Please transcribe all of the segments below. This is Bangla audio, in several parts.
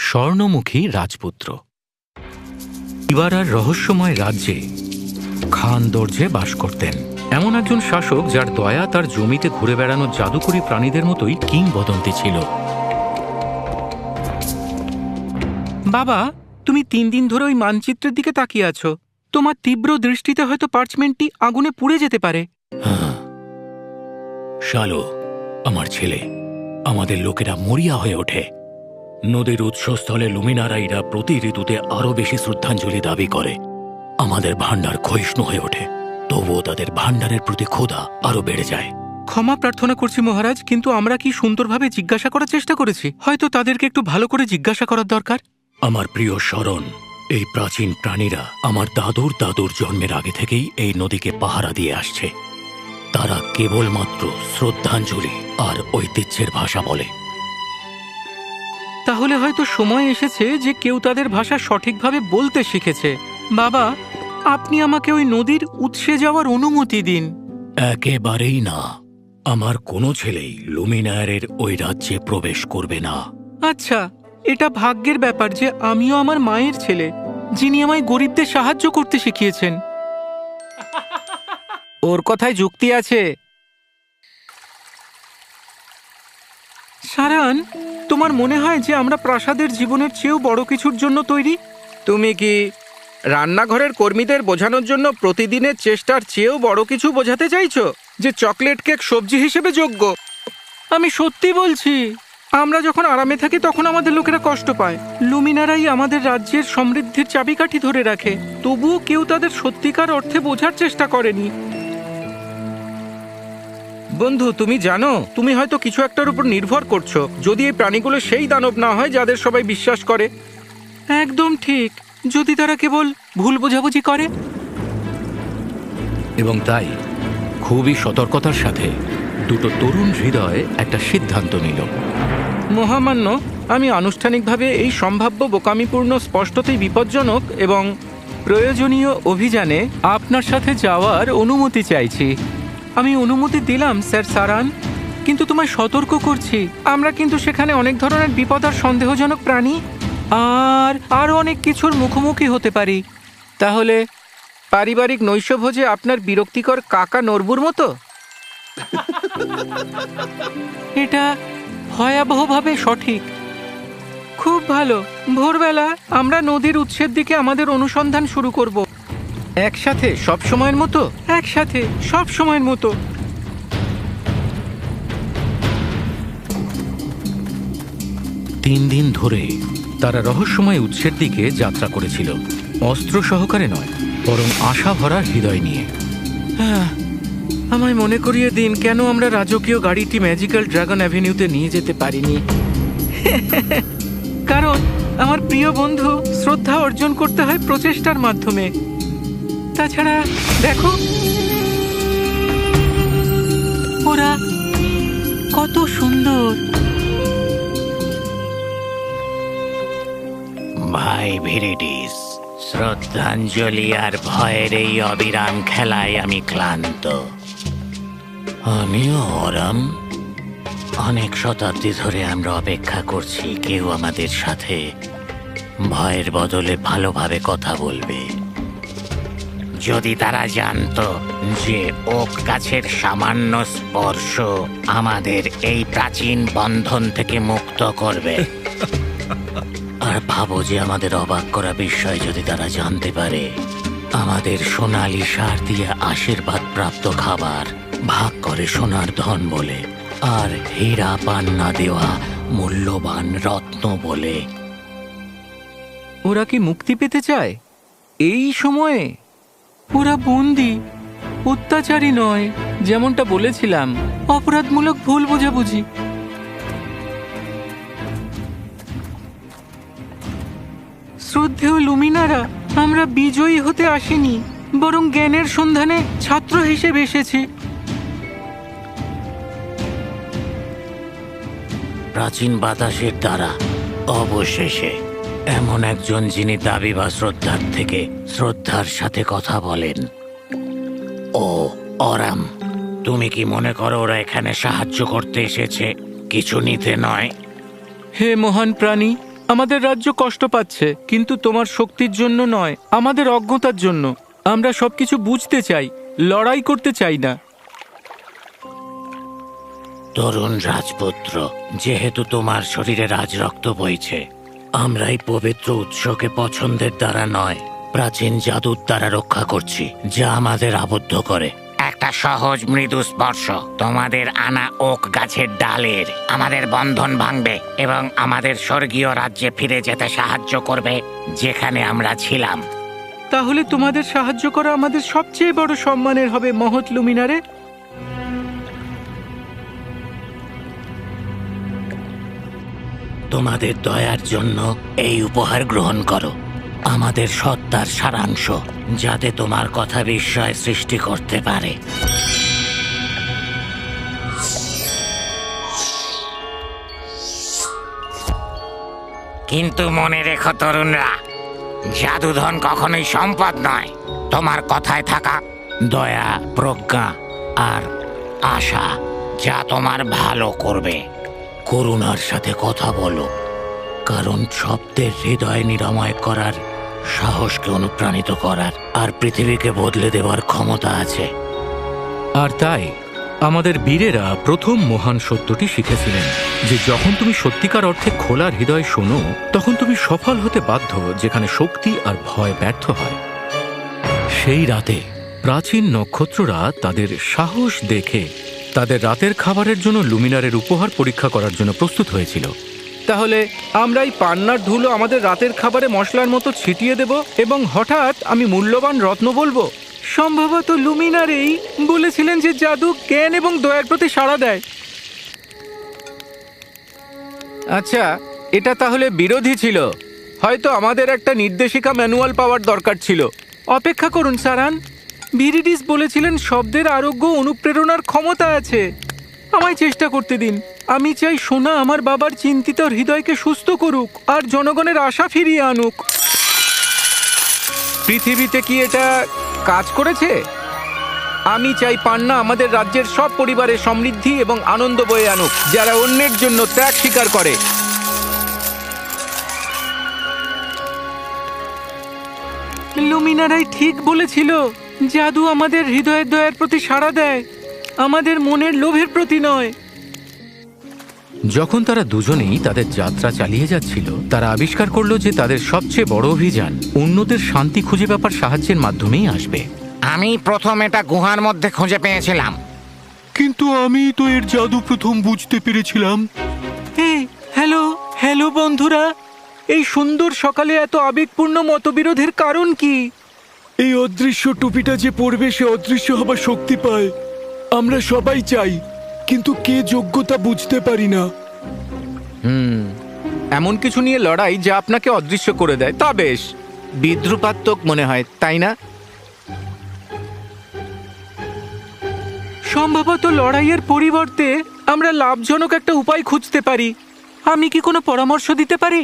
স্বর্ণমুখী রাজপুত্র। ইবারার রহস্যময় রাজ্যে খান দর্জে বাস করতেন এমন একজন শাসক যার দয়া তার জমিতে ঘুরে বেড়ানো জাদুকরী প্রাণীদের মতোই কিংবদন্তি ছিল। বাবা, তুমি 3 দিন ধরে ওই মানচিত্রের দিকে তাকিয়ে আছো। তোমার তীব্র দৃষ্টিতে হয়তো পার্চমেন্টটি আগুনে পুড়ে যেতে পারে। শালো, আমার ছেলে, আমাদের লোকেরা মরিয়া হয়ে ওঠে। নদীর উৎসস্থলে লুমিনারাইরা প্রতি ঋতুতে আরো বেশি শ্রদ্ধাঞ্জলি দাবি করে। আমাদের ভাণ্ডার ক্ষয়িষ্ণু হয়ে ওঠে, তবুও তাদের ভাণ্ডারের প্রতি ক্ষুধা আরো বেড়ে যায়। ক্ষমা প্রার্থনা করছি মহারাজ, কিন্তু আমরা কি সুন্দরভাবে জিজ্ঞাসা করার চেষ্টা করেছি? হয়তো তাদেরকে একটু ভালো করে জিজ্ঞাসা করার দরকার। আমার প্রিয় শরণ, এই প্রাচীন প্রাণীরা আমার দাদুর দাদুর জন্মের আগে থেকেই এই নদীকে পাহারা দিয়ে আসছে। তারা কেবলমাত্র শ্রদ্ধাঞ্জলি আর ঐতিহ্যের ভাষা বলে। তাহলে হয়তো সময় এসেছে যে কেউ তাদের ভাষা সঠিকভাবে বলতে শিখেছে। বাবা, আপনি আমাকে ওই নদীর উৎসে যাওয়ার অনুমতি দিন। একেবারেই না। আমার কোনো ছেলেই লুমিনায়ারের ওই রাজ্যে প্রবেশ করবে না। আচ্ছা, এটা ভাগ্যের ব্যাপার যে আমিও আমার মায়ের ছেলে, যিনি আমায় গরিবদের সাহায্য করতে শিখিয়েছেন। ওর কথায় যুক্তি আছে। সারান, তোমার মনে হয় যে আমরা প্রাসাদের জীবনের চেয়েও বড় কিছুর জন্য তৈরি? তুমি কি রান্নাঘরের কর্মীদের বোঝানোর জন্য প্রতিদিনের চেষ্টার চেয়েও বড় কিছু বোঝাতে চাইছো, যে চকলেট কেক সবজি হিসেবে যোগ্য? আমি সত্যি বলছি, আমরা যখন আরামে থাকি তখন আমাদের লোকেরা কষ্ট পায়। লুমিনারাই আমাদের রাজ্যের সমৃদ্ধির চাবিকাঠি ধরে রাখে, তবুও কেউ তাদের সত্যিকার অর্থে বোঝার চেষ্টা করেনি। বন্ধু, তুমি জানো, তুমি হয়তো কিছু একটার উপর নির্ভর করছো, যদি এই প্রাণীগুলো সেই দানব না হয় যাদের সবাই বিশ্বাস করে। একদম ঠিক, যদি তারা কেবল ভুল বোঝাবুঝি করে। এবং তাই খুবই সতর্কতার সাথে দুটো তরুণ হৃদয় একটা সিদ্ধান্ত নিল। মহামান্য, আমি আনুষ্ঠানিকভাবে এই সম্ভাব্য বোকামিপূর্ণ, স্পষ্টতই বিপজ্জনক এবং প্রয়োজনীয় অভিযানে আপনার সাথে যাওয়ার অনুমতি চাইছি। আমি অনুমতি দিলাম স্যার সারান, কিন্তু তোমায় সতর্ক করছি, আমরা কিন্তু সেখানে অনেক ধরনের বিপদ আর সন্দেহজনক প্রাণী আর আরও অনেক কিছুর মুখোমুখি হতে পারি। তাহলে পারিবারিক নৈশভোজে আপনার বিরক্তিকর কাকা নরবুর মতো? এটা ভয়াবহভাবে সঠিক। খুব ভালো, ভোরবেলা আমরা নদীর উৎসের দিকে আমাদের অনুসন্ধান শুরু করব। একসাথে সব সময়ের মতো, একসাথে সব সময়ের মতো। তিন দিন ধরে তারা রহস্যময় উৎসের দিকে যাত্রা করেছিল, অস্ত্র সহকারে নয়, বরং আশা ভরা হৃদয় নিয়ে। আমায় মনে করিয়ে দিন কেন আমরা রাজকীয় গাড়িটি ম্যাজিক্যাল ড্রাগন অ্যাভিনিউতে নিয়ে যেতে পারিনি। কারণ আমার প্রিয় বন্ধু, শ্রদ্ধা অর্জন করতে হয় প্রচেষ্টার মাধ্যমে। তাছাড়া দেখো, ওরা কত সুন্দর। ভাই ভিরিডিস, শ্রদ্ধাঞ্জলি আর ভয়ের এই অবিরাম খেলায় আমি ক্লান্ত। আমিও অরাম। অনেক শতাব্দী ধরে আমরা অপেক্ষা করছি কেউ আমাদের সাথে ভয়ের বদলে ভালোভাবে কথা বলবে। যদি তারা জানতো যে ওক গাছের সামান্য স্পর্শ আমাদের এই প্রাচীন বন্ধন থেকে মুক্ত করবে। আর ভাবো যে আমাদের অবাক করা বিষয় যদি তারা জানতে পারে আমাদের সোনালি সার দিয়ে আশীর্বাদ প্রাপ্ত খাবার ভাগ করে সোনার ধন বলে, আর হীরা পান্না দেওয়া মূল্যবান রত্ন বলে। ওরা কি মুক্তি পেতে চায় এই সময়ে? ওরা বন্দী, অত্যাচারী নয়। যেমনটা বলেছিলাম, অপরাধমূলক ভুল বোঝাবুঝি। শ্রদ্ধেয় লুমিনারা, আমরা বিজয়ী হতে আসিনি, বরং জ্ঞানের সন্ধানে ছাত্র হিসেবে এসেছি। প্রাচীন বাতাসের দ্বারা অবশেষে এমন একজন যিনি দাবি বা শ্রদ্ধার থেকে শ্রদ্ধার সাথে কথা বলেন। ও অরাম, তুমি কি মনে করো ওরা এখানে সাহায্য করতে এসেছে, কিছু নিতে নয়? হে মহান প্রাণী, আমাদের রাজ্য কষ্ট পাচ্ছে, কিন্তু তোমার শক্তির জন্য নয়, আমাদের অজ্ঞতার জন্য। আমরা সবকিছু বুঝতে চাই, লড়াই করতে চাই না। তরুণ রাজপুত্র, যেহেতু তোমার শরীরে রাজরক্ত বইছে, আমরা এই পবিত্র উৎসকে পছন্দের দ্বারা নয়, প্রাচীন জাদুর দ্বারা রক্ষা করছি, যা আমাদের আবদ্ধ করে। একটা সহজ মৃদু স্পর্শ তোমাদের আনা ওক গাছের ডালের আমাদের বন্ধন ভাঙবে এবং আমাদের স্বর্গীয় রাজ্যে ফিরে যেতে সাহায্য করবে, যেখানে আমরা ছিলাম। তাহলে তোমাদের সাহায্য করা আমাদের সবচেয়ে বড় সম্মানের হবে, মহৎ লুমিনারে। তোমাদের দয়ার জন্য এই উপহার গ্রহণ করো, আমাদের সত্তার সারাংশ, যাতে তোমার কথা বিস্ময় সৃষ্টি করতে পারে। কিন্তু মনে রেখো তরুণরা, জাদুধন কখনোই সম্পদ নয়। তোমার কথায় থাকা দয়া, প্রজ্ঞা আর আশা, যা তোমার ভালো করবে। করুণার সাথে কথা বলো, কারণ শব্দের হৃদয় নিরাময় করার, সাহসকে অনুপ্রাণিত করার আর পৃথিবীকে বদলে দেওয়ার ক্ষমতা আছে। আর তাই আমাদের বীরেরা প্রথম মহান সত্যটি শিখেছিলেন যে যখন তুমি সত্যিকার অর্থে খোলা হৃদয় শোনো, তখন তুমি সফল হতে বাধ্য, যেখানে শক্তি আর ভয় ব্যর্থ হয়। সেই রাতে প্রাচীন নক্ষত্ররা তাদের সাহস দেখে তাদের রাতের খাবারের জন্য লুমিনারের উপহার পরীক্ষা করার জন্য প্রস্তুত হয়েছিল। তাহলে আমরা এই পান্নার ধুলো আমাদের রাতের খাবারে মশলার মতো ছিটিয়ে দেব এবং হঠাৎ আমি মূল্যবান রত্ন বলবো। সম্ভবত লুমিনারেই বলেছিলেন যে জাদু জ্ঞান এবং দয়ার প্রতি সাড়া দেয়। আচ্ছা, এটা তাহলে বিরোধী ছিল। হয়তো আমাদের একটা নির্দেশিকা ম্যানুয়াল পাওয়ার দরকার ছিল। অপেক্ষা করুন সারান, ভিরিডিস বলেছিলেন শব্দের আরোগ্য অনুপ্রেরণার ক্ষমতা আছে। আমায় চেষ্টা করতে দিন। আমি চাই সোনা আমার বাবার চিন্তিত হৃদয়কে সুস্থ করুক আর জনগণের আশা ফিরিয়ে আনুক। পৃথিবীতে কি এটা কাজ করেছে? আমি চাই পান্না আমাদের রাজ্যের সব পরিবারে সমৃদ্ধি এবং আনন্দ বয়ে আনুক, যারা অন্যের জন্য ত্যাগ স্বীকার করে। লুমিনারাই ঠিক বলেছিল, জাদু আমাদের হৃদয়ের দয়ার প্রতি সাড়া দেয়, আমাদের মনের লোভের প্রতি নয়। যখন তারা দুজনেই তাদের যাত্রা চালিয়ে যাচ্ছিল, তারা আবিষ্কার করলো যে তাদের সবচেয়ে বড় অভিযান অন্যদের শান্তি খুঁজে পাবার সাহায্যের মাধ্যমেই আসবে। আমি প্রথম এটা গুহার মধ্যে খুঁজে পেয়েছিলাম, কিন্তু আমি তো এর জাদু প্রথম বুঝতে পেরেছিলাম। হ্যালো হ্যালো বন্ধুরা, এই সুন্দর সকালে এত আবেগপূর্ণ মতবিরোধের কারণ কি? এই অদৃশ্য টুপিটা যে পড়বে সে অদৃশ্য হবার শক্তি পায়। আমরা সবাই চাই, কিন্তু কে যোগ্যতা বুঝতে পারি না। এমন কিছু নিয়ে লড়াই যা আপনাকে অদৃশ্য করে দেয়, তা বেশ বিদ্রুপাত্মক মনে হয়, তাই না? সম্ভবত লড়াইয়ের পরিবর্তে আমরা লাভজনক একটা উপায় খুঁজতে পারি। আমি কি কোনো পরামর্শ দিতে পারি?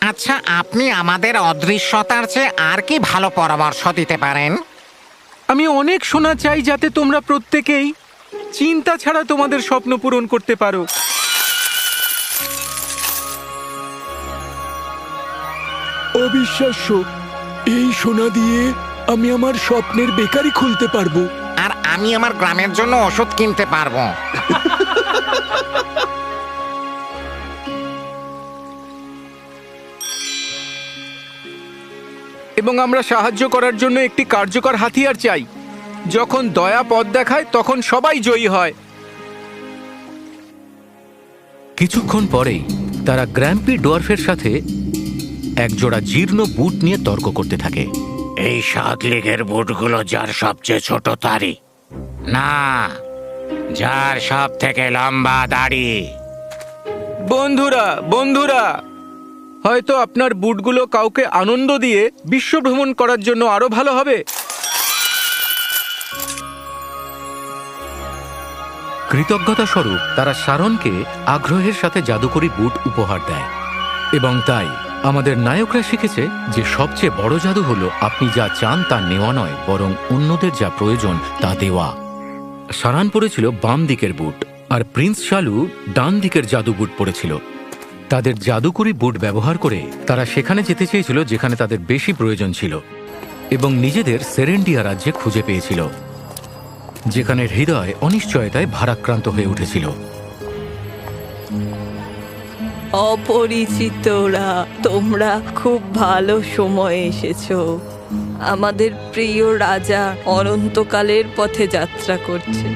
আচ্ছা, আপনি আমাদের অদৃশ্যতার চেয়ে আর কি ভালো পরামর্শ দিতে পারেন? আমি অনেক সোনা চাই, যাতে তোমরা প্রত্যেকেই চিন্তা ছাড়া তোমাদের স্বপ্ন পূরণ করতে পারো। অবিশ্বাস্য! এই সোনা দিয়ে আমি আমার স্বপ্নের বেকারি খুলতে পারবো। আর আমি আমার গ্রামের জন্য ওষুধ কিনতে পারবো। এবং আমরা সাহায্য করার জন্য একটি কার্যকর হাতিয়ার চাই। যখন দয়া পথ দেখায়, তখন সবাই জয়ী হয়। কিছুক্ষণ পরেই তারা গ্র্যাম্পি ডোয়ার্ফের সাথে একজোড়া জীর্ণ বুট নিয়ে তর্ক করতে থাকে। এই 7 লিগের বুটগুলো যার সবচেয়ে ছোট তারি না, যার সব থেকে লম্বা দাড়ি। বন্ধুরা বন্ধুরা, হয়তো আপনার বুটগুলো কাউকে আনন্দ দিয়ে বিশ্ব ভ্রমণ করার জন্য আরো ভালো হবে। কৃতজ্ঞতা স্বরূপ তারা শারনকে আগ্রহের সাথে জাদুকরি বুট উপহার দেয়। এবং তাই আমাদের নায়করা শিখেছে যে সবচেয়ে বড় জাদু হলো আপনি যা চান তা নেওয়া নয়, বরং অন্যদের যা প্রয়োজন তা দেওয়া। সারান পরেছিল বাম দিকের বুট আর প্রিন্স শালু ডান দিকের জাদু বুট পরেছিল। তাদের জাদুকরি বুট ব্যবহার করে তারা সেখানে যেতে চেয়েছিল যেখানে তাদের বেশি প্রয়োজন ছিল এবং নিজেদের সেরেন্ডিয়া রাজ্যে খুঁজে পেয়েছিল, যেখানে হৃদয় অনিশ্চয়তায় ভারাক্রান্ত হয়ে উঠেছিল। অপরিচিতরা, তোমরা খুব ভালো সময়ে এসেছো। আমাদের প্রিয় রাজা অনন্তকালের পথে যাত্রা করছে,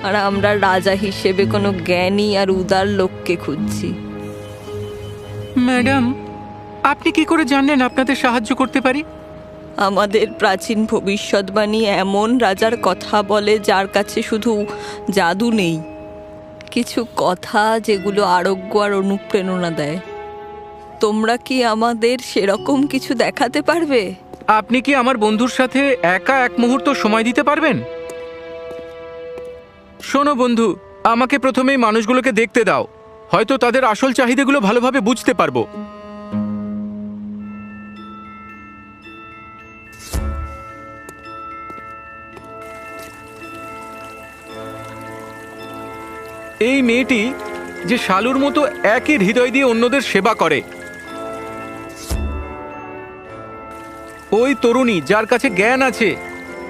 আর আমরা রাজা হিসেবে কোনো জ্ঞানী আর উদার লোককে খুঁজছি। ম্যাডাম, আপনি কি করে জানলেন আপনাদের সাহায্য করতে পারি? আমাদের প্রাচীন ভবিষ্যৎবাণী এমন রাজার কথা বলে যার কাছে শুধু জাদু নেই, কিছু কথা যেগুলো আরোগ্য আর অনুপ্রেরণা দেয়। তোমরা কি আমাদের সেরকম কিছু দেখাতে পারবে? আপনি কি আমার বন্ধুর সাথে একা এক মুহূর্ত সময় দিতে পারবেন? শোনো বন্ধু, আমাকে প্রথমেই মানুষগুলোকে দেখতে দাও, হয়তো তাদের আসল চাহিদাগুলো ভালোভাবে বুঝতে পারবো। এই মেয়েটি যে শালুর মতো একই হৃদয় দিয়ে অন্যদের সেবা করে, ওই তরুণী যার কাছে জ্ঞান আছে,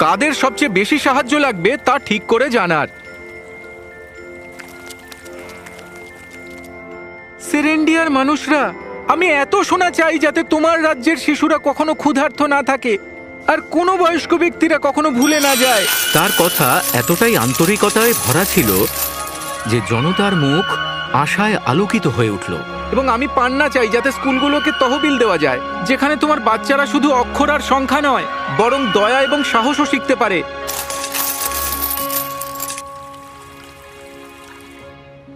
কাদের সবচেয়ে বেশি সাহায্য লাগবে তা ঠিক করে জানার। সেরেন্ডিয়ার মানুষরা, আমি এত সোনা চাই যাতে তোমার রাজ্যের শিশুরা কখনো ক্ষুধার্ত না থাকে আর কোনো বয়স্ক ব্যক্তিরা কখনো ভুলে না যায়। তার কথা এতটাই আন্তরিকতায় ভরা ছিল যে জনতার মুখ আশায় আলোকিত হয়ে উঠল। এবং আমি পান্না চাই যাতে স্কুলগুলোকে তহবিল দেওয়া যায়, যেখানে তোমার বাচ্চারা শুধু অক্ষর আর সংখ্যা নয়, বরং দয়া এবং সাহসও শিখতে পারে।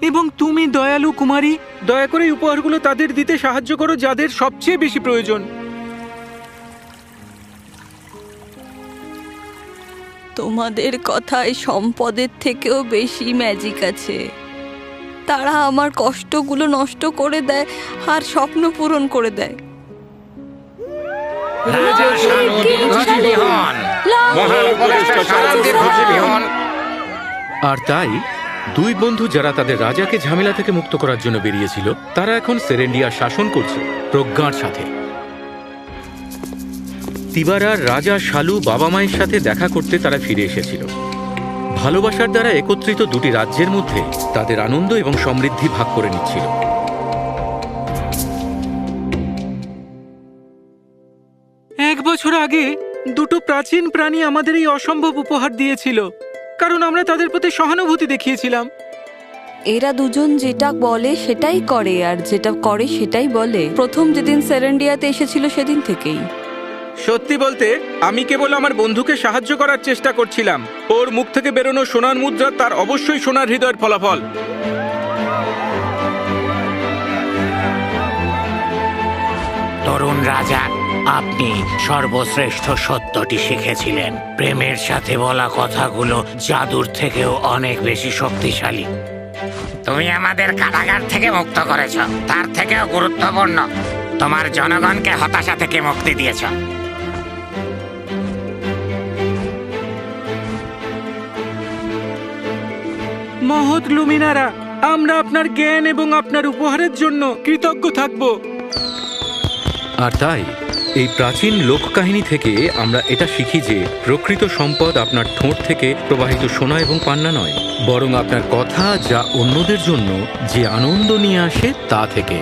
এবং তুমি দয়ালু কুমারী, দয়া করে এই উপহারগুলো তাদের দিতে সাহায্য করো যাদের সবচেয়ে বেশি প্রয়োজন। তোমাদের কথায় সম্পদের থেকেও বেশি ম্যাজিক আছে। তারা আমার কষ্টগুলো নষ্ট করে দেয় আর স্বপ্ন পূরণ করে দেয়। আর তাই দুই বন্ধু যারা তাদের রাজাকে ঝামেলা থেকে মুক্ত করার জন্য বেরিয়েছিল, তারা এখন সেরেন্ডিয়া শাসন করছে প্রজ্ঞার সাথে। তিবারার রাজা শালু বাবা মায়ের সাথে দেখা করতে তারা ফিরে এসেছিল। ভালোবাসার দ্বারা একত্রিত দুটি রাজ্যের মধ্যে তাদের আনন্দ এবং সমৃদ্ধি ভাগ করে নিচ্ছিল। 1 বছর আগে দুটো প্রাচীন প্রাণী আমাদের এই অসম্ভব উপহার দিয়েছিল, কারণ আমরা তাদের প্রতি সহানুভূতি দেখিয়েছিলাম। এরা দুজন যেটা বলে সেটাই করে, আর যেটা করে সেটাই বলে। প্রথম যেদিন সেরেন্ডিয়াতে এসেছিল সেদিন থেকেই। সত্যি বলতে, আমি কেবল আমার বন্ধুকে সাহায্য করার চেষ্টা করছিলাম। ওর মুখ থেকে বেরোনো সোনার মুদ্রা তার অবশ্যই সোনার হৃদয়ের ফলাফল। তরুণ রাজা, আপনি সর্বশ্রেষ্ঠ সত্যটি শিখেছিলেন। প্রেমের সাথে বলা কথাগুলো জাদুর থেকেও অনেক বেশি শক্তিশালী। তুমি আমাদের কারাগার থেকে মুক্ত করেছ, তার থেকেও গুরুত্বপূর্ণ, তোমার জনগণকে হতাশা থেকে মুক্তি দিয়েছ। মহৎ লুমিনারা, আমরা আপনার জ্ঞান এবং আপনার উপহারের জন্য কৃতজ্ঞ থাকব। আর তাই এই প্রাচীন লোককাহিনী থেকে আমরা এটা শিখি যে প্রকৃত সম্পদ আপনার ঠোঁট থেকে প্রবাহিত সোনা এবং পান্না নয়, বরং আপনার কথা যা অন্যদের জন্য যে আনন্দ নিয়ে আসে তা থেকে।